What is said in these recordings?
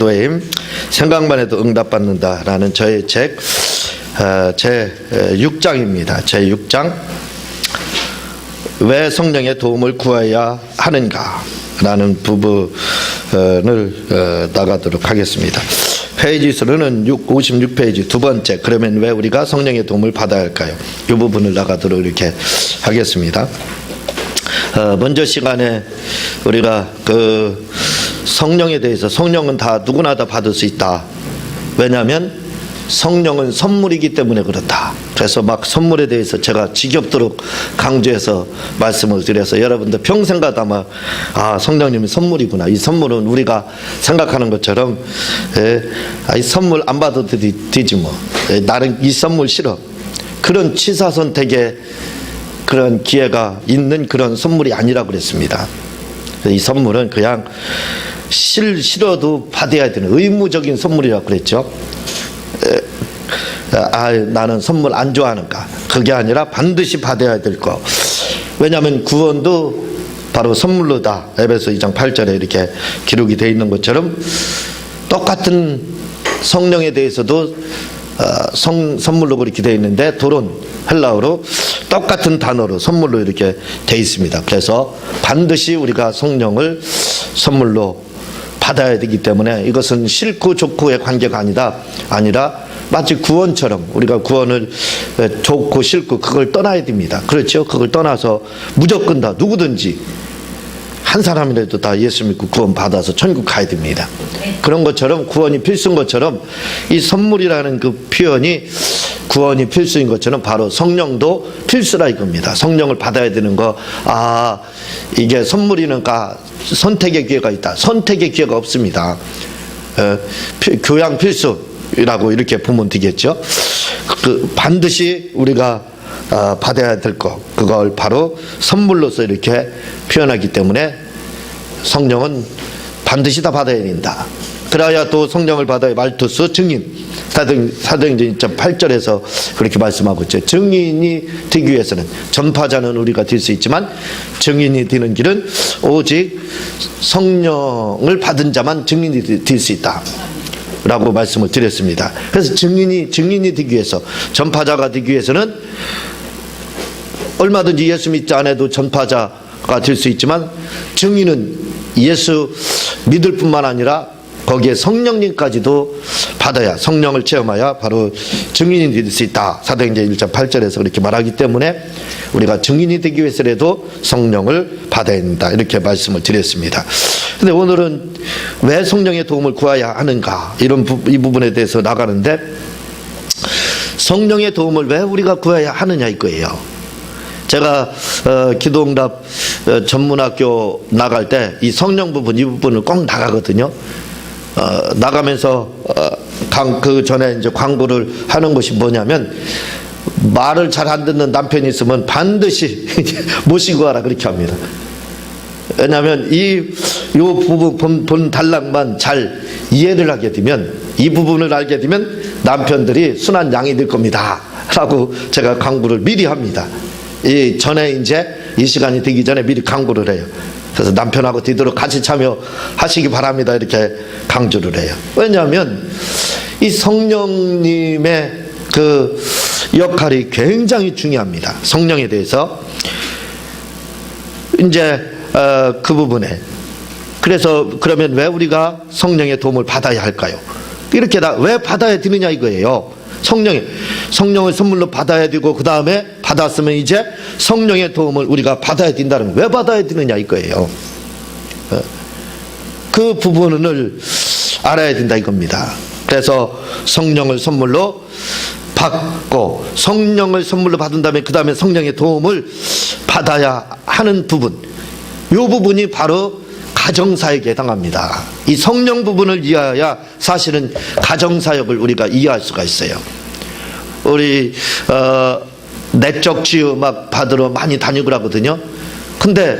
기도의 힘, 생각만 해도 응답받는다라는 저의 책 제 6장입니다. 제 6장, 왜 성령의 도움을 구해야 하는가 라는 부분을 나가도록 하겠습니다. 페이지 수로는 56페이지 두 번째, 그러면 왜 우리가 성령의 도움을 받아야 할까요? 이 부분을 나가도록 이렇게 하겠습니다. 먼저 시간에 우리가 그 성령에 대해서, 성령은 다 누구나 다 받을 수 있다. 왜냐하면 성령은 선물이기 때문에 그렇다. 그래서 막 선물에 대해서 제가 지겹도록 강조해서 말씀을 드려서 여러분들 평생 가다 막 성령님이 선물이구나. 이 선물은 우리가 생각하는 것처럼 이 선물 안 받아도 되지 뭐. 나는 이 선물 싫어. 그런 취사 선택의 그런 기회가 있는 그런 선물이 아니라 그랬습니다. 이 선물은 그냥 싫어도 받아야 되는 의무적인 선물이라고 그랬죠. 나는 선물 안 좋아하는가? 그게 아니라 반드시 받아야 될 거. 왜냐하면 구원도 바로 선물로다. 에베소 2장 8절에 이렇게 기록이 되어 있는 것처럼 똑같은 성령에 대해서도 선물로 그렇게 되어 있는데, 도론 헬라어로 똑같은 단어로 선물로 이렇게 되어 있습니다. 그래서 반드시 우리가 성령을 선물로 받아야 되기 때문에 이것은 싫고 좋고의 관계가 아니라 마치 구원처럼 우리가 구원을 좋고 싫고 그걸 떠나야 됩니다. 그렇죠? 그걸 떠나서 무조건 다 누구든지 한 사람이라도 다 예수 믿고 구원 받아서 천국 가야 됩니다. 그런 것처럼 구원이 필수인 것처럼 이 선물이라는 그 표현이 구원이 필수인 것처럼 바로 성령도 필수라 이겁니다. 성령을 받아야 되는 거. 이게 선물이니까 선택의 기회가 있다. 선택의 기회가 없습니다. 교양 필수라고 이렇게 보면 되겠죠. 반드시 우리가 받아야 될 것, 그걸 바로 선물로서 이렇게 표현하기 때문에 성령은 반드시 다 받아야 된다. 그래야 또 성령을 받아야 말투스 증인, 사도행전 2.8절에서 그렇게 말씀하고 있죠. 증인이 되기 위해서는, 전파자는 우리가 될 수 있지만 증인이 되는 길은 오직 성령을 받은 자만 증인이 될 수 있다 라고 말씀을 드렸습니다. 그래서 증인이 되기 위해서, 전파자가 되기 위해서는 얼마든지 예수 믿지 않아도 전파자가 될 수 있지만, 증인은 예수 믿을 뿐만 아니라 거기에 성령님까지도 받아야, 성령을 체험하여 바로 증인이 될 수 있다. 사도행전 1.8절에서 그렇게 말하기 때문에 우리가 증인이 되기 위해서라도 성령을 받아야 된다. 이렇게 말씀을 드렸습니다. 근데 오늘은 왜 성령의 도움을 구해야 하는가, 이 부분에 대해서 나가는데, 성령의 도움을 왜 우리가 구해야 하느냐 이거예요. 제가 기도응답 전문학교 나갈 때 이 성령 부분, 이 부분을 꼭 나가거든요. 나가면서 그 전에 이제 광고를 하는 것이 뭐냐면, 말을 잘 안 듣는 남편이 있으면 반드시 모시고 가라 그렇게 합니다. 왜냐하면 요 부분 본 단락만 잘 이해를 하게 되면, 이 부분을 알게 되면 남편들이 순한 양이 될 겁니다 라고 제가 광고를 미리 합니다. 이 전에 이제 이 시간이 되기 전에 미리 광고를 해요. 그래서 남편하고 되도록 같이 참여하시기 바랍니다 이렇게 강조를 해요. 왜냐하면 이 성령님의 그 역할이 굉장히 중요합니다. 성령에 대해서 이제 그 부분에, 그래서 그러면 왜 우리가 성령의 도움을 받아야 할까요? 이렇게 왜 받아야 되느냐 이거예요. 성령을 선물로 받아야 되고, 그 다음에 받았으면 이제 성령의 도움을 우리가 받아야 된다는 거. 왜 받아야 되느냐 이거예요. 그 부분을 알아야 된다 이겁니다. 그래서 성령을 선물로 받고, 성령을 선물로 받은 다음에 그 다음에 성령의 도움을 받아야 하는 부분, 이 부분이 바로 가정사역에 해당합니다. 이 성령 부분을 이해해야 사실은 가정사역을 우리가 이해할 수가 있어요. 우리 내적 치유 막 받으러 많이 다니고 그러거든요. 근데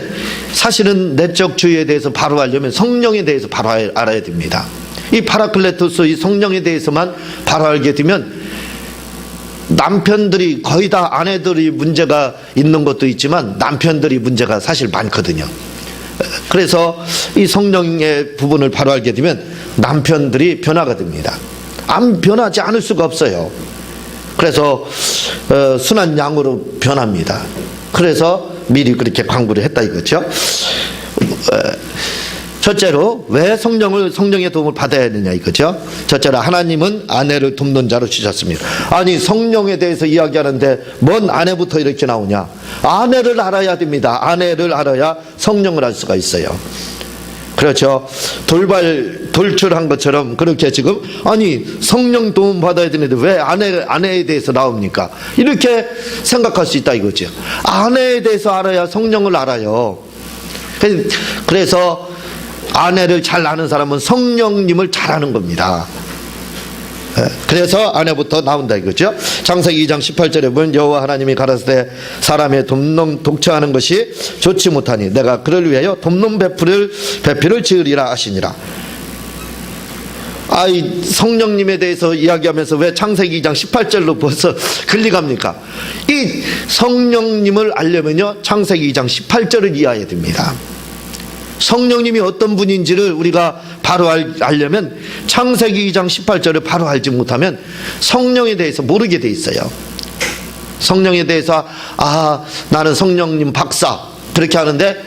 사실은 내적 치유에 대해서 바로 알려면 성령에 대해서 바로 알아야 됩니다. 이 파라클레토스, 이 성령에 대해서만 바로 알게 되면, 남편들이 거의 다 아내들이 문제가 있는 것도 있지만 남편들이 문제가 사실 많거든요. 그래서 이 성령의 부분을 바로 알게 되면 남편들이 변화가 됩니다. 변하지 않을 수가 없어요. 그래서 순한 양으로 변합니다. 그래서 미리 그렇게 광고를 했다 이거죠. 첫째로 왜 성령의 도움을 받아야 되냐 이거죠. 첫째로 하나님은 아내를 돕는 자로 주셨습니다. 아니 성령에 대해서 이야기하는데 뭔 아내부터 이렇게 나오냐. 아내를 알아야 됩니다. 아내를 알아야 성령을 알 수가 있어요. 그렇죠. 돌출한 것처럼 그렇게 지금 아니 성령 도움 받아야 되는데 왜 아내에 대해서 나옵니까? 이렇게 생각할 수 있다 이거죠. 아내에 대해서 알아야 성령을 알아요. 그래서 아내를 잘 아는 사람은 성령님을 잘 아는 겁니다. 그래서 아내부터 나온다 이거죠. 창세기 2장 18절에 보면 여호와 하나님이 가라사대 사람의 돕는 독처하는 것이 좋지 못하니 내가 그를 위하여 돕는 배필을 지으리라 하시니라. 성령님에 대해서 이야기하면서 왜 창세기 2장 18절로 벌써 글리갑니까? 이 성령님을 알려면요 창세기 2장 18절을 이해해야 됩니다. 성령님이 어떤 분인지를 우리가 바로 알려면 창세기 2장 18절을 바로 알지 못하면 성령에 대해서 모르게 돼 있어요. 성령에 대해서 나는 성령님 박사 그렇게 하는데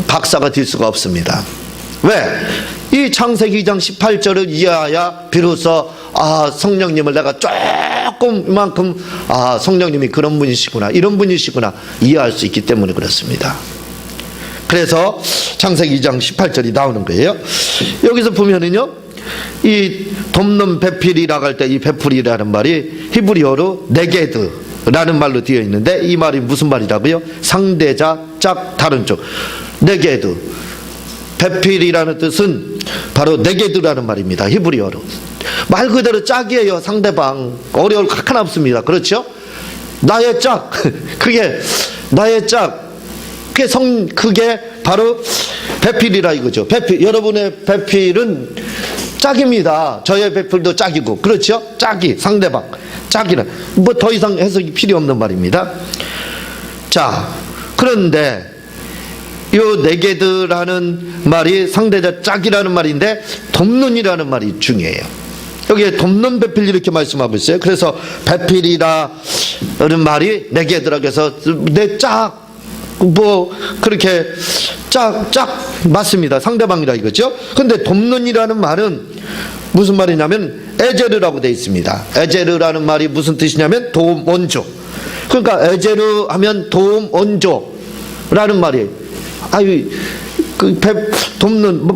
박사가 될 수가 없습니다. 왜? 이 창세기 2장 18절을 이해해야 비로소 성령님을 내가 조금 이만큼 성령님이 그런 분이시구나 이런 분이시구나 이해할 수 있기 때문에 그렇습니다. 그래서 창세기 2장 18절이 나오는 거예요. 여기서 보면은요, 이 돕는 배필이라고 할 때 이 배필이라는 말이 히브리어로 네게드라는 말로 되어 있는데 이 말이 무슨 말이라고요? 상대자 짝 다른 쪽. 네게드. 배필이라는 뜻은 바로 네게드라는 말입니다. 히브리어로. 말 그대로 짝이에요. 상대방. 어려울 거 하나 없습니다. 그렇죠? 나의 짝. 그게 나의 짝. 그게 바로 배필이라 이거죠. 배필, 여러분의 배필은 짝입니다. 저의 배필도 짝이고, 그렇죠? 짝이, 상대방. 짝이라. 뭐 더 이상 해석이 필요 없는 말입니다. 자, 그런데 요 네게드라는 말이 상대자 짝이라는 말인데 돕는이라는 말이 중요해요. 여기에 돕는 배필 이렇게 말씀하고 있어요. 그래서 배필이라는 말이 네게드라고 해서 내 짝, 그렇게 짝 맞습니다. 상대방이라 이거죠. 근데 돕는이라는 말은 무슨 말이냐면 에제르라고 되어 있습니다. 에제르라는 말이 무슨 뜻이냐면 도움 원조. 그러니까 에제르 하면 도움 원조라는 말이에요. 돕는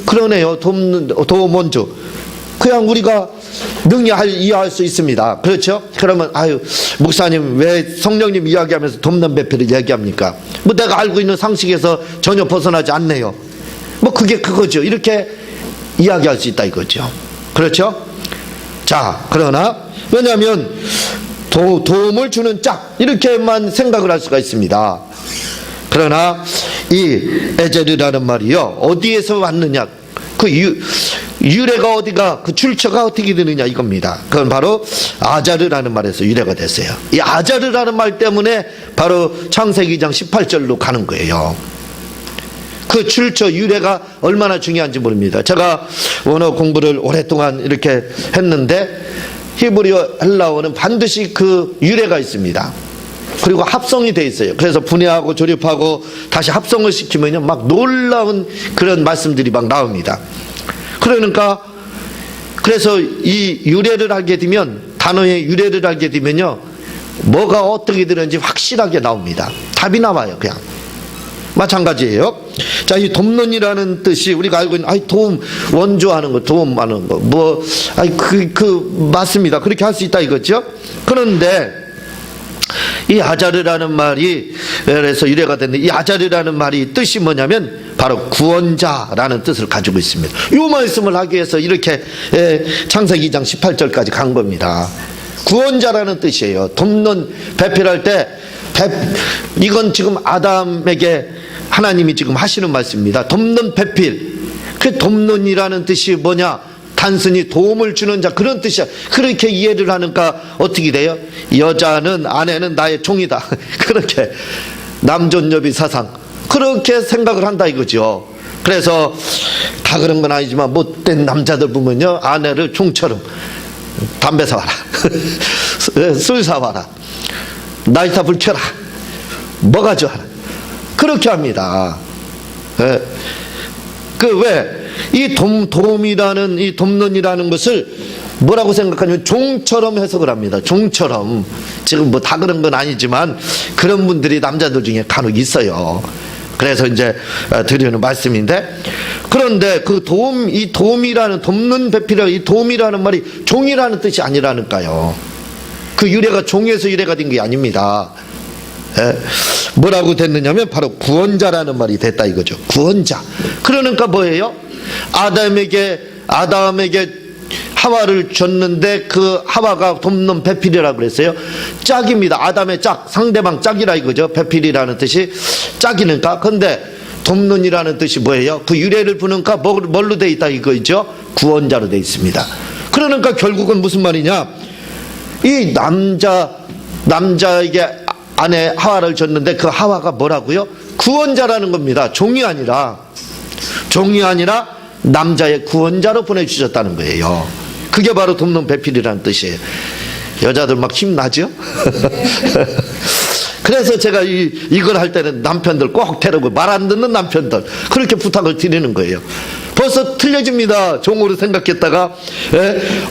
그러네요. 도움 원조. 그냥 우리가 능히 이해할 수 있습니다. 그렇죠? 그러면 목사님 왜 성령님 이야기하면서 돕는 배필을 얘기합니까? 내가 알고 있는 상식에서 전혀 벗어나지 않네요. 그게 그거죠. 이렇게 이야기할 수 있다 이거죠. 그렇죠? 자, 그러나 왜냐하면 도움을 주는 짝 이렇게만 생각을 할 수가 있습니다. 그러나 이 에제르라는 말이요 어디에서 왔느냐, 그 유래가 어디가, 그 출처가 어떻게 되느냐 이겁니다. 그건 바로 아자르라는 말에서 유래가 됐어요. 이 아자르라는 말 때문에 바로 창세기 2장 18절로 가는 거예요. 그 출처 유래가 얼마나 중요한지 모릅니다. 제가 원어 공부를 오랫동안 이렇게 했는데 히브리어 헬라어는 반드시 그 유래가 있습니다. 그리고 합성이 돼 있어요. 그래서 분해하고 조립하고 다시 합성을 시키면요 막 놀라운 그런 말씀들이 막 나옵니다. 그러니까 그래서 이 유래를 알게 되면, 단어의 유래를 알게 되면요 뭐가 어떻게 되는지 확실하게 나옵니다. 답이 나와요. 그냥 마찬가지예요. 자, 이 돕는이라는 뜻이 우리가 알고 있는 도움, 원조하는 거, 도움하는 거, 맞습니다. 그렇게 할 수 있다 이거죠. 그런데 이 아자르라는 말이 그래서 유래가 됐는데 이 아자르라는 말이 뜻이 뭐냐면 바로 구원자라는 뜻을 가지고 있습니다. 이 말씀을 하기 위해서 이렇게 창세기 2장 18절까지 간 겁니다. 구원자라는 뜻이에요. 돕는 배필할 때 이건 지금 아담에게 하나님이 지금 하시는 말씀입니다. 돕는 배필. 그 돕는이라는 뜻이 뭐냐? 단순히 도움을 주는 자, 그런 뜻이야. 그렇게 이해를 하니까 어떻게 돼요? 여자는, 아내는 나의 종이다. 그렇게 남존여비 사상, 그렇게 생각을 한다 이거죠. 그래서 다 그런 건 아니지만 못된 남자들 보면요, 아내를 종처럼 담배 사와라, 술 사와라, 나이타 불 켜라, 뭐 가져와라, 그렇게 합니다. 예. 이 돔이라는, 이 돔론이라는 것을 뭐라고 생각하냐면 종처럼 해석을 합니다. 종처럼. 지금 뭐 다 그런 건 아니지만 그런 분들이 남자들 중에 간혹 있어요. 그래서 이제 드리는 말씀인데, 그런데 그 이 돔이라는, 돔론 배필이라는 이 돔이라는 말이 종이라는 뜻이 아니라니까요. 그 유래가 종에서 유래가 된 게 아닙니다. 예. 뭐라고 됐느냐면 바로 구원자라는 말이 됐다 이거죠. 구원자. 그러니까 뭐예요? 아담에게 하와를 줬는데 그 하와가 돔론 배필이라고 그랬어요. 짝입니다. 아담의 짝, 상대방 짝이라 이거죠. 배필이라는 뜻이 짝이니까. 근데 돔론이라는 뜻이 뭐예요? 그 유래를 보니까 뭘로 돼 있다 이거죠. 구원자로 돼 있습니다. 그러니까 결국은 무슨 말이냐? 이 남자에게 아내 하와를 줬는데 그 하와가 뭐라고요? 구원자라는 겁니다. 종이 아니라 남자의 구원자로 보내주셨다는 거예요. 그게 바로 돔론 배필이라는 뜻이에요. 여자들 막 힘나죠? 그래서 제가 이걸 할 때는 남편들 꼭 데리고, 말 안 듣는 남편들 그렇게 부탁을 드리는 거예요. 벌써 틀려집니다. 종으로 생각했다가,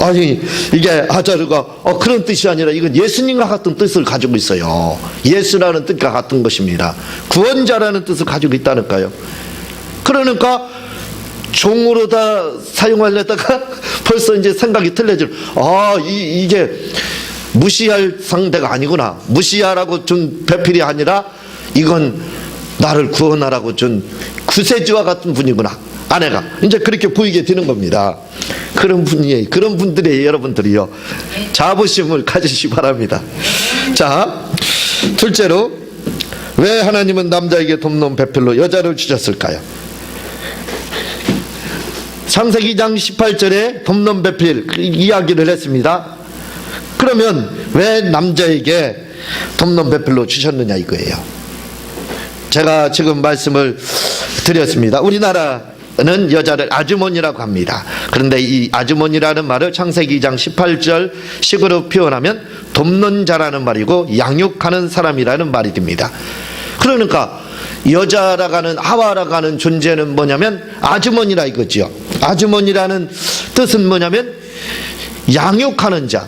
아니 이게 아자르가 그런 뜻이 아니라 이건 예수님과 같은 뜻을 가지고 있어요. 예수라는 뜻과 같은 것입니다. 구원자라는 뜻을 가지고 있다니까요. 그러니까 종으로 다 사용하려다가 벌써 이제 생각이 틀려지고, 이게 무시할 상대가 아니구나, 무시하라고 준 배필이 아니라 이건 나를 구원하라고 준 구세주와 같은 분이구나, 아내가. 이제 그렇게 보이게 되는 겁니다. 그런 분이에요. 그런 분들이 여러분들이요, 자부심을 가지시기 바랍니다. 자, 둘째로, 왜 하나님은 남자에게 돔론 배필로 여자를 주셨을까요? 창세기 2장 18절에 돔론 배필 이야기를 했습니다. 그러면 왜 남자에게 돔론 배필로 주셨느냐 이거예요. 제가 지금 말씀을 드렸습니다. 우리나라는 여자를 아주머니라고 합니다. 그런데 이 아주머니라는 말을 창세기 2장 18절 식으로 표현하면 돕는자라는 말이고 양육하는 사람이라는 말이 됩니다. 그러니까 여자라고 하는, 하와라고 하는 존재는 뭐냐면 아주머니라 이거죠. 아주머니라는 뜻은 뭐냐면 양육하는 자,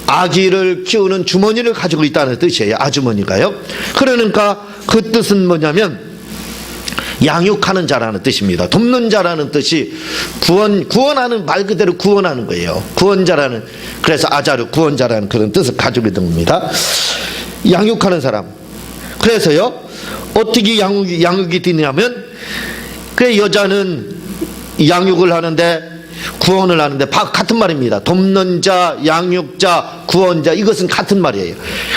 아기를 키우는 주머니를 가지고 있다는 뜻이에요. 아주머니가요. 그러니까 그 뜻은 뭐냐면 양육하는 자라는 뜻입니다. 돕는 자라는 뜻이 구원하는, 말 그대로 구원하는 거예요. 구원자라는, 그래서 아자르 구원자라는 그런 뜻을 가지고 있는 겁니다. 양육하는 사람. 그래서요, 어떻게 양육이 되냐면, 그 여자는 양육을 하는데, 구원을 하는데 같은 말입니다. 돕는 자, 양육자, 구원자, 이것은 같은 말이에요.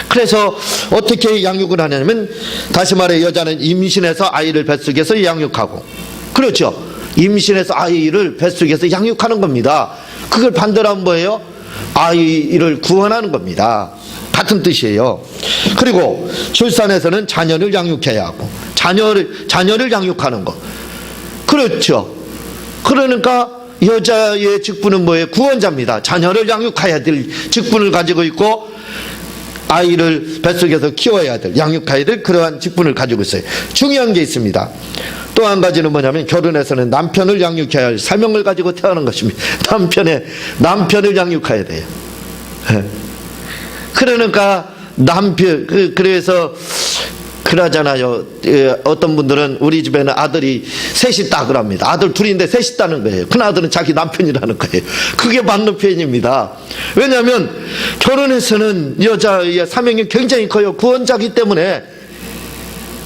그래서 어떻게 양육을 하냐면, 다시 말해 여자는 임신해서 아이를 뱃속에서 양육하고, 그렇죠, 임신해서 아이를 뱃속에서 양육하는 겁니다. 그걸 반대로 하면 뭐예요? 아이를 구원하는 겁니다. 같은 뜻이에요. 그리고 출산에서는 자녀를 양육해야 하고, 자녀를 양육하는 거, 그렇죠. 그러니까 여자의 직분은 뭐예요? 구원자입니다. 자녀를 양육해야 될 직분을 가지고 있고, 아이를 뱃속에서 키워야 될, 양육해야 될 그러한 직분을 가지고 있어요. 중요한 게 있습니다. 또 한 가지는 뭐냐면, 결혼해서는 남편을 양육해야 할 사명을 가지고 태어난 것입니다. 남편을 양육해야 돼요. 그러니까 그래서 그러잖아요. 어떤 분들은 우리 집에는 아들이 셋이 있다 그럽니다. 아들 둘인데 셋이 있다는 거예요. 큰 아들은 자기 남편이라는 거예요. 그게 맞는 표현입니다. 왜냐하면 결혼에서는 여자의 사명이 굉장히 커요. 구원자기 때문에.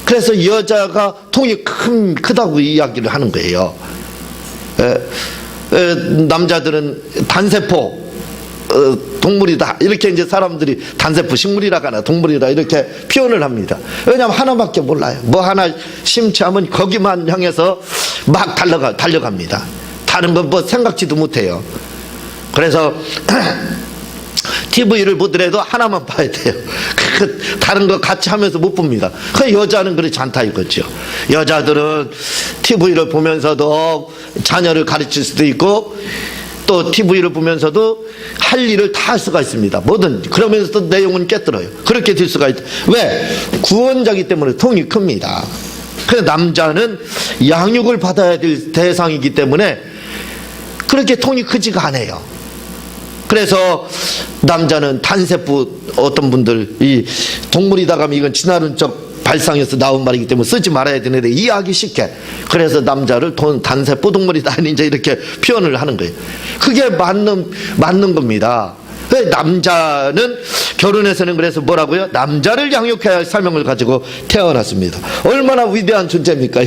그래서 여자가 통이 크다고 이야기를 하는 거예요. 남자들은 단세포 동물이다, 이렇게 이제 사람들이 단세포 식물이라고 하나 동물이다 이렇게 표현을 합니다. 왜냐하면 하나밖에 몰라요. 뭐 하나 심취하면 거기만 향해서 막 달려갑니다. 다른 건 뭐 생각지도 못해요. 그래서 TV를 보더라도 하나만 봐야 돼요. 다른 거 같이 하면서 못 봅니다. 그 여자는 그렇지 않다 이거죠. 여자들은 TV를 보면서도 자녀를 가르칠 수도 있고 또 TV를 보면서도 할 일을 다 할 수가 있습니다. 뭐든. 그러면서도 내용은 꿰뚫어요. 그렇게 될 수가 있다. 왜? 구원자이기 때문에 통이 큽니다. 그래서 남자는 양육을 받아야 될 대상이기 때문에 그렇게 통이 크지가 않아요. 그래서 남자는 단세포, 어떤 분들 이 동물이다 가면 이건 지나는 쪽 발상에서 나온 말이기 때문에 쓰지 말아야 되는데 이해하기 쉽게, 그래서 남자를 단세포 동물이다 이제 이렇게 표현을 하는 거예요. 그게 맞는 겁니다. 남자는 결혼해서는 그래서 뭐라고요? 남자를 양육해야 할 사명을 가지고 태어났습니다. 얼마나 위대한 존재입니까?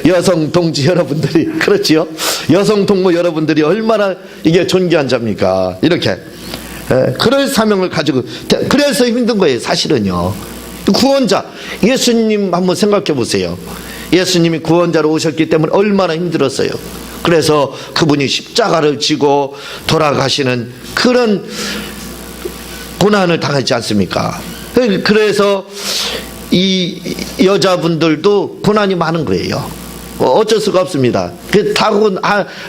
여성 동지 여러분들이, 그렇지요? 여성 동무 여러분들이 얼마나 이게 존귀한 자입니까? 이렇게 그럴 사명을 가지고, 그래서 힘든 거예요 사실은요. 구원자, 예수님 한번 생각해 보세요. 예수님이 구원자로 오셨기 때문에 얼마나 힘들었어요. 그래서 그분이 십자가를 지고 돌아가시는 그런 고난을 당하지 않습니까? 그래서 이 여자분들도 고난이 많은 거예요. 어쩔 수가 없습니다.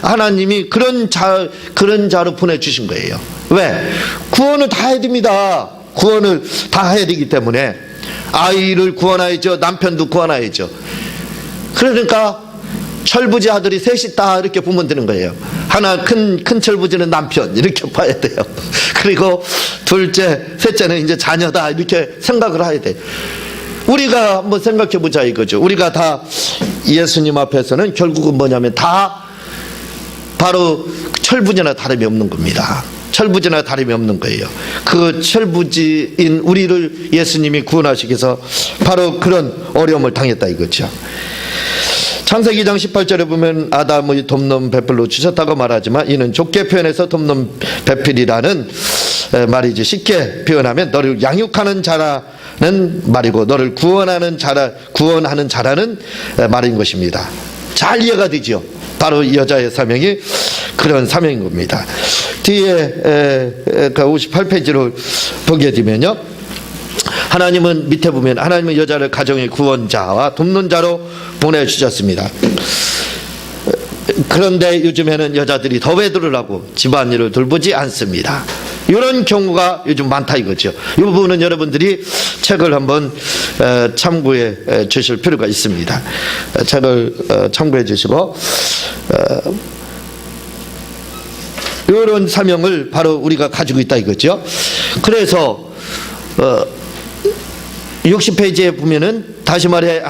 하나님이 그런 자로 보내주신 거예요. 왜? 구원을 다 해야 됩니다. 구원을 다 해야 되기 때문에 아이를 구원해야죠. 남편도 구원해야죠. 그러니까 철부지 아들이 셋이 다 이렇게 보면 되는 거예요. 하나 큰 철부지는 남편 이렇게 봐야 돼요. 그리고 둘째, 셋째는 이제 자녀다 이렇게 생각을 해야 돼요. 우리가 한번 생각해 보자 이거죠. 우리가 다 예수님 앞에서는 결국은 뭐냐면 다 바로 철부지나 다름이 없는 겁니다. 철부지나 다름이 없는 거예요. 그 철부지인 우리를 예수님이 구원하시기 위해서 바로 그런 어려움을 당했다 이거죠. 창세기 2장 18절에 보면 아담의 돕는 배필로 주셨다고 말하지만 이는 좁게 표현해서 돕는 배필이라는 말이지, 쉽게 표현하면 너를 양육하는 자라는 말이고 너를 구원하는 자라는 말인 것입니다. 잘 이해가 되죠. 바로 이 여자의 사명이 그런 사명인 겁니다. 뒤에 58페이지를 보게 되면요, 하나님은 밑에 보면 하나님은 여자를 가정의 구원자와 돕는 자로 보내주셨습니다. 그런데 요즘에는 여자들이 더 외도를 하고 집안일을 돌보지 않습니다. 이런 경우가 요즘 많다 이거죠. 이 부분은 여러분들이 책을 한번 참고해 주실 필요가 있습니다. 책을 참고해 주시고 이런 사명을 바로 우리가 가지고 있다 이거죠. 그래서 60페이지에 보면은 다시 말해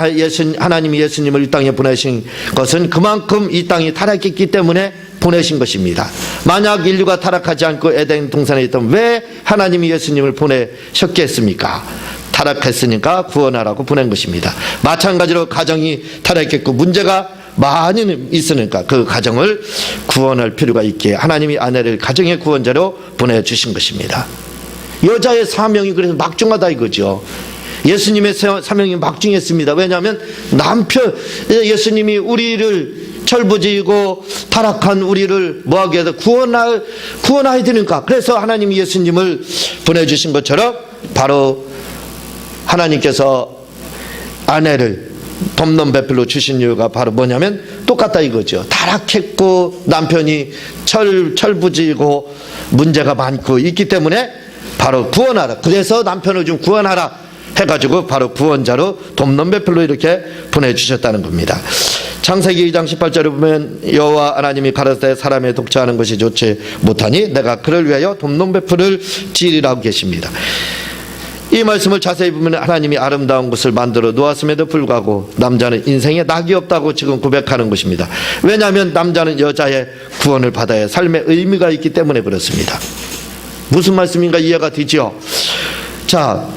하나님이 예수님을 이 땅에 보내신 것은 그만큼 이 땅이 타락했기 때문에 보내신 것입니다. 만약 인류가 타락하지 않고 에덴 동산에 있다면 왜 하나님이 예수님을 보내셨겠습니까? 타락했으니까 구원하라고 보낸 것입니다. 마찬가지로 가정이 타락했고 문제가 많이 있으니까 그 가정을 구원할 필요가 있기에 하나님이 아내를 가정의 구원자로 보내주신 것입니다. 여자의 사명이 그래서 막중하다 이거죠. 예수님의 사명이 막중했습니다. 왜냐하면 예수님이 우리를 철부지이고 타락한 우리를 뭐하게 해서 구원해야 되니까, 그래서 하나님이 예수님을 보내주신 것처럼 바로 하나님께서 아내를 돕는 배필로 주신 이유가 바로 뭐냐면 똑같다 이거죠. 타락했고 남편이 철부지이고 문제가 많고 있기 때문에 바로 구원하라. 그래서 남편을 좀 구원하라 해가지고 바로 구원자로 돕는 배필로 이렇게 보내주셨다는 겁니다. 창세기 2장 18절에 보면 여호와 하나님이 가라사대 사람의 독처하는 것이 좋지 못하니 내가 그를 위하여 돕는 배필을 지으리라고 계십니다. 이 말씀을 자세히 보면 하나님이 아름다운 것을 만들어 놓았음에도 불구하고 남자는 인생에 낙이 없다고 지금 고백하는 것입니다. 왜냐하면 남자는 여자의 구원을 받아야 삶의 의미가 있기 때문에 그렇습니다. 무슨 말씀인가 이해가 되죠? 자,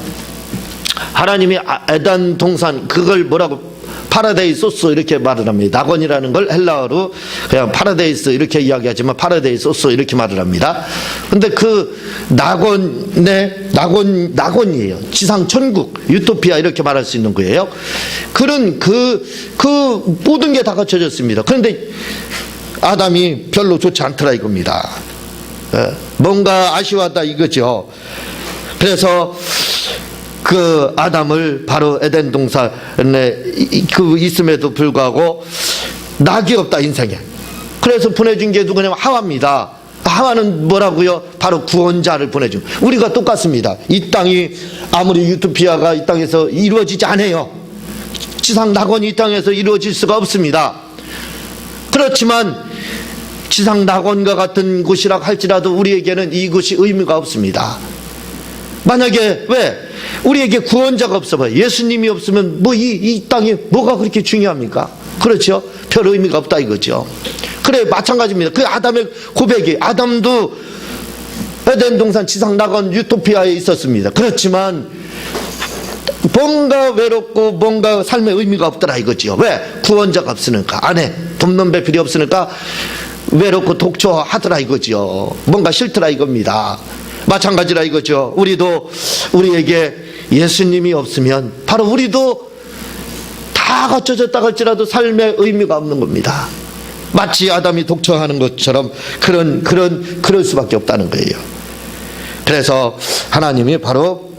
하나님이 에덴 동산, 그걸 뭐라고 파라데이소스 이렇게 말을 합니다. 낙원이라는 걸 헬라어로 그냥 파라데이스 이렇게 이야기하지만 파라데이소스 이렇게 말을 합니다. 근데 그 낙원이에요. 지상 천국, 유토피아 이렇게 말할 수 있는 거예요. 그런 그 모든 게 다 갖춰졌습니다. 그런데 아담이 별로 좋지 않더라 이겁니다. 뭔가 아쉬웠다 이거죠. 그래서 그 아담을 바로 에덴 동산에 그 있음에도 불구하고 낙이 없다 인생에. 그래서 보내준 게 누구냐면 하와입니다. 하와는 뭐라고요? 바로 구원자를 보내준. 우리가 똑같습니다. 이 땅이 아무리 유토피아가 이 땅에서 이루어지지 않아요. 지상 낙원이 이 땅에서 이루어질 수가 없습니다. 그렇지만 지상 낙원과 같은 곳이라 할지라도 우리에게는 이곳이 의미가 없습니다. 만약에 왜? 우리에게 구원자가 없어봐요. 예수님이 없으면 뭐 이 땅이 뭐가 그렇게 중요합니까? 그렇죠? 별 의미가 없다 이거죠. 그래 마찬가지입니다. 그 아담의 고백이, 아담도 에덴 동산 지상 낙원 유토피아에 있었습니다. 그렇지만 뭔가 외롭고 뭔가 삶의 의미가 없더라 이거지요. 왜? 구원자가 없으니까. 아내 돕는 배필이 없으니까 외롭고 독초하더라 이거지요. 뭔가 싫더라 이겁니다. 마찬가지라 이거죠. 우리도 우리에게 예수님이 없으면 바로 우리도 다 갖춰졌다 할지라도 삶의 의미가 없는 겁니다. 마치 아담이 독초하는 것처럼 그럴 수밖에 없다는 거예요. 그래서 하나님이 바로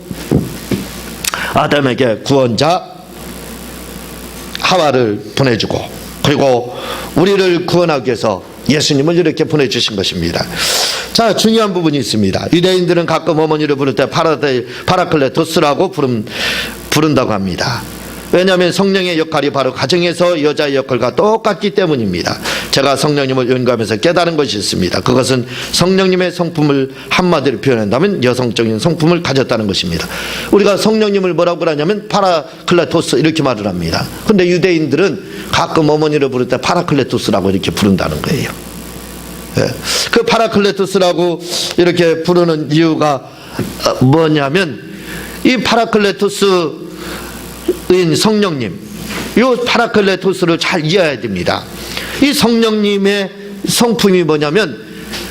아담에게 구원자 하와를 보내주고, 그리고 우리를 구원하기 위해서 예수님을 이렇게 보내주신 것입니다. 자, 중요한 부분이 있습니다. 유대인들은 가끔 어머니를 부를 때 파라클레토스라고 부른다고 합니다. 왜냐하면 성령의 역할이 바로 가정에서 여자의 역할과 똑같기 때문입니다. 제가 성령님을 연구하면서 깨달은 것이 있습니다. 그것은 성령님의 성품을 한마디로 표현한다면 여성적인 성품을 가졌다는 것입니다. 우리가 성령님을 뭐라고 그러냐면 파라클레토스 이렇게 말을 합니다. 근데 유대인들은 가끔 어머니를 부를 때 파라클레토스라고 이렇게 부른다는 거예요. 그 파라클레토스라고 이렇게 부르는 이유가 뭐냐면, 이 파라클레토스인 성령님, 이 파라클레토스를 잘 이해해야 됩니다. 이 성령님의 성품이 뭐냐면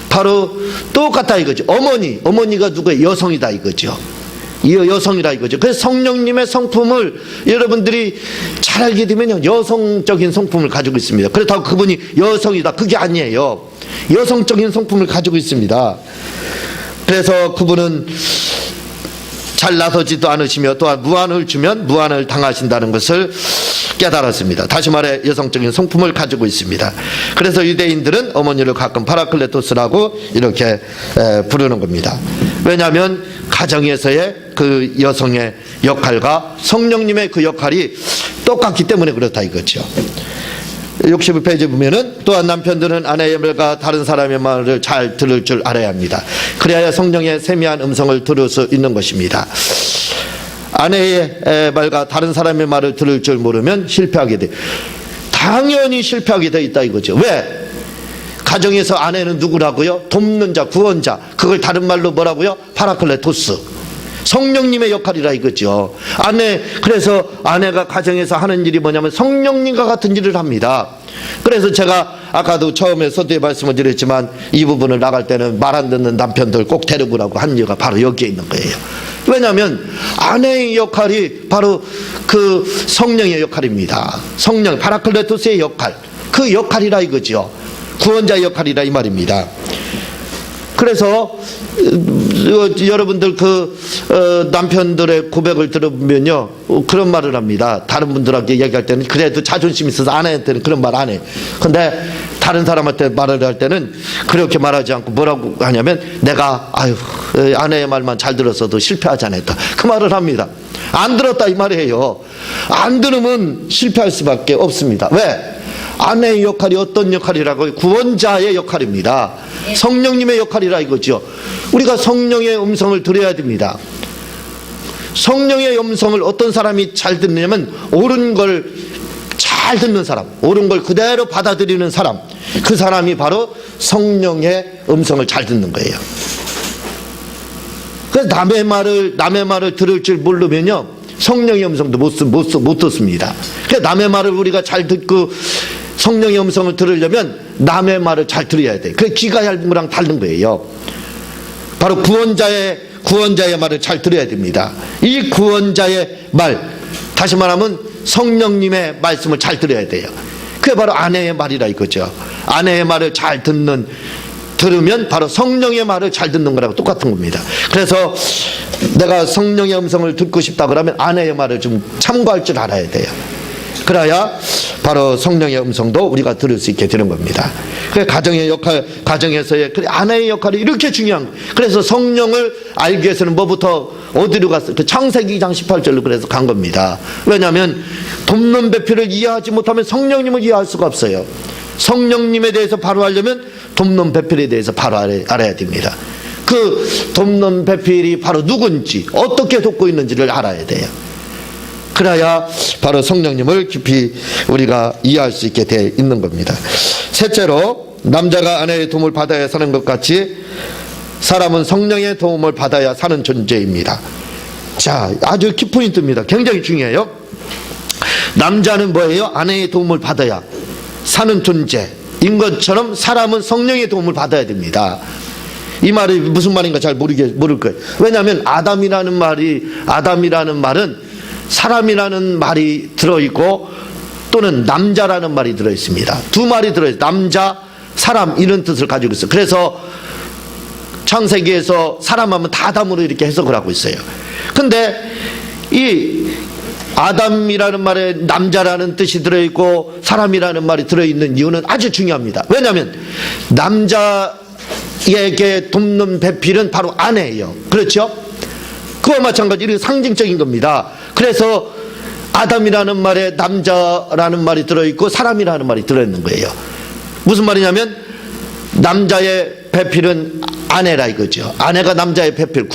바로 똑같다 이거죠. 어머니가 누구예요? 여성이다 이거죠. 여성이라 이거죠. 그래서 성령님의 성품을 여러분들이 잘 알게 되면 여성적인 성품을 가지고 있습니다. 그렇다고 그분이 여성이다 그게 아니에요. 여성적인 성품을 가지고 있습니다. 그래서 그분은 잘 나서지도 않으시며 또한 무한을 주면 무한을 당하신다는 것을 깨달았습니다. 다시 말해 여성적인 성품을 가지고 있습니다. 그래서 유대인들은 어머니를 가끔 파라클레토스라고 이렇게 부르는 겁니다. 왜냐하면 가정에서의 그 여성의 역할과 성령님의 그 역할이 똑같기 때문에 그렇다 이거죠. 61페이지 보면은, 또한 남편들은 아내의 말과 다른 사람의 말을 잘 들을 줄 알아야 합니다. 그래야 성령의 세미한 음성을 들을 수 있는 것입니다. 아내의 말과 다른 사람의 말을 들을 줄 모르면 실패하게 돼. 당연히 실패하게 돼 있다 이거죠. 왜? 가정에서 아내는 누구라고요? 돕는 자, 구원자. 그걸 다른 말로 뭐라고요? 파라클레토스. 성령님의 역할이라 이거죠. 그래서 아내가 가정에서 하는 일이 뭐냐면 성령님과 같은 일을 합니다. 그래서 제가 아까도 처음에 서두에 말씀을 드렸지만 이 부분을 나갈 때는 말 안 듣는 남편들 꼭 데려오라고 한 이유가 바로 여기에 있는 거예요. 왜냐하면 아내의 역할이 바로 그 성령의 역할입니다. 성령, 파라클레토스의 역할, 그 역할이라 이거죠. 구원자의 역할이라 이 말입니다. 그래서 여러분들 남편들의 고백을 들어보면요 그런 말을 합니다. 다른 분들한테 얘기할 때는 그래도 자존심 있어서 아내한테는 그런 말 안 해. 근데 다른 사람한테 말을 할 때는 그렇게 말하지 않고 뭐라고 하냐면, 내가 아내의 말만 잘 들었어도 실패하지 않았다 그 말을 합니다. 안 들었다 이 말이에요. 안 들으면 실패할 수밖에 없습니다. 왜? 아내의 역할이 어떤 역할이라고요? 구원자의 역할입니다. 성령님의 역할이라 이거죠. 우리가 성령의 음성을 들어야 됩니다. 성령의 음성을 어떤 사람이 잘 듣느냐면 옳은 걸 잘 듣는 사람, 옳은 걸 그대로 받아들이는 사람, 그 사람이 바로 성령의 음성을 잘 듣는 거예요. 그래서 남의 말을 들을 줄 모르면요 성령의 음성도 못 듣습니다. 그래서 남의 말을 우리가 잘 듣고 성령의 음성을 들으려면 남의 말을 잘 들어야 돼. 그 귀가 얇은 거랑 다른 거예요. 바로 구원자의 말을 잘 들어야 됩니다. 이 구원자의 말, 다시 말하면 성령님의 말씀을 잘 들어야 돼요. 그게 바로 아내의 말이라 이거죠. 아내의 말을 잘 듣는 들으면 바로 성령의 말을 잘 듣는 거라고 똑같은 겁니다. 그래서 내가 성령의 음성을 듣고 싶다 그러면 아내의 말을 좀 참고할 줄 알아야 돼요. 그래야 바로 성령의 음성도 우리가 들을 수 있게 되는 겁니다. 그 가정의 역할, 가정에서의 아내의 역할이 이렇게 중요한 거예요. 그래서 성령을 알기 위해서는 뭐부터 어디로 갔어요? 그 창세기 2장 18절로 그래서 간 겁니다. 왜냐하면 돕는 배필을 이해하지 못하면 성령님을 이해할 수가 없어요. 성령님에 대해서 바로 알려면 돕는 배필에 대해서 바로 알아야 됩니다. 그 돕는 배필이 바로 누군지, 어떻게 돕고 있는지를 알아야 돼요. 그래야 바로 성령님을 깊이 우리가 이해할 수 있게 되어 있는 겁니다. 셋째로, 남자가 아내의 도움을 받아야 사는 것 같이 사람은 성령의 도움을 받아야 사는 존재입니다. 자, 아주 키포인트입니다. 굉장히 중요해요. 남자는 뭐예요? 아내의 도움을 받아야 사는 존재인 것처럼 사람은 성령의 도움을 받아야 됩니다. 이 말이 무슨 말인가 잘 모를 거예요. 왜냐하면 아담이라는 말은 사람이라는 말이 들어있고 또는 남자라는 말이 들어있습니다. 두 말이 들어있어요. 남자, 사람 이런 뜻을 가지고 있어요. 그래서 창세기에서 사람하면 다 아담으로 이렇게 해석을 하고 있어요. 근데 이 아담이라는 말에 남자라는 뜻이 들어있고 사람이라는 말이 들어있는 이유는 아주 중요합니다. 왜냐하면 남자에게 돕는 배필은 바로 아내예요. 그렇죠? 그와 마찬가지로 상징적인 겁니다. 그래서 아담이라는 말에 남자라는 말이 들어있고 사람이라는 말이 들어있는 거예요. 무슨 말이냐면 남자의 배필은 아내라 이거죠. 아내가 남자의 배필,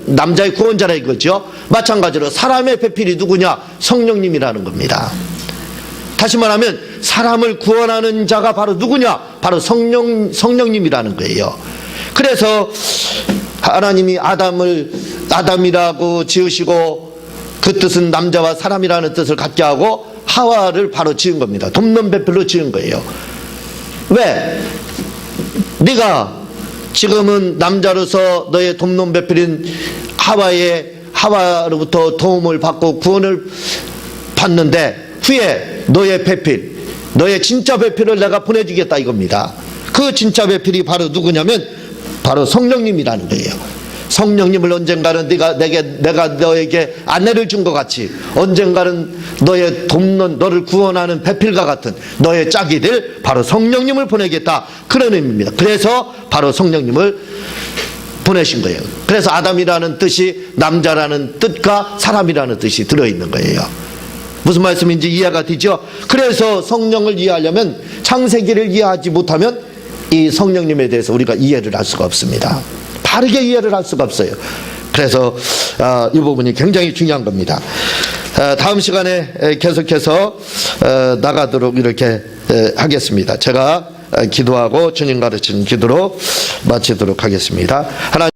남자의 구원자라 이거죠. 마찬가지로 사람의 배필이 누구냐? 성령님이라는 겁니다. 다시 말하면 사람을 구원하는 자가 바로 누구냐? 바로 성령님이라는 거예요. 그래서 하나님이 아담이라고 지으시고 그 뜻은 남자와 사람이라는 뜻을 갖게 하고 하와를 바로 지은 겁니다. 돕는 배필로 지은 거예요. 왜? 네가 지금은 남자로서 너의 돕는 배필인 하와로부터 도움을 받고 구원을 받는데 후에 너의 배필, 너의 진짜 배필을 내가 보내주겠다 이겁니다. 그 진짜 배필이 바로 누구냐면 바로 성령님이라는 거예요. 성령님을 언젠가는 내가 너에게 아내를 준 것 같이 언젠가는 너의 돕는, 너를 구원하는 배필과 같은 너의 짝이 될 바로 성령님을 보내겠다, 그런 의미입니다. 그래서 바로 성령님을 보내신 거예요. 그래서 아담이라는 뜻이 남자라는 뜻과 사람이라는 뜻이 들어있는 거예요. 무슨 말씀인지 이해가 되죠? 그래서 성령을 이해하려면, 창세기를 이해하지 못하면 이 성령님에 대해서 우리가 이해를 할 수가 없습니다. 바르게 이해를 할 수가 없어요. 그래서 이 부분이 굉장히 중요한 겁니다. 다음 시간에 계속해서 나가도록 이렇게 하겠습니다. 제가 기도하고 주님 가르치는 기도로 마치도록 하겠습니다. 하나님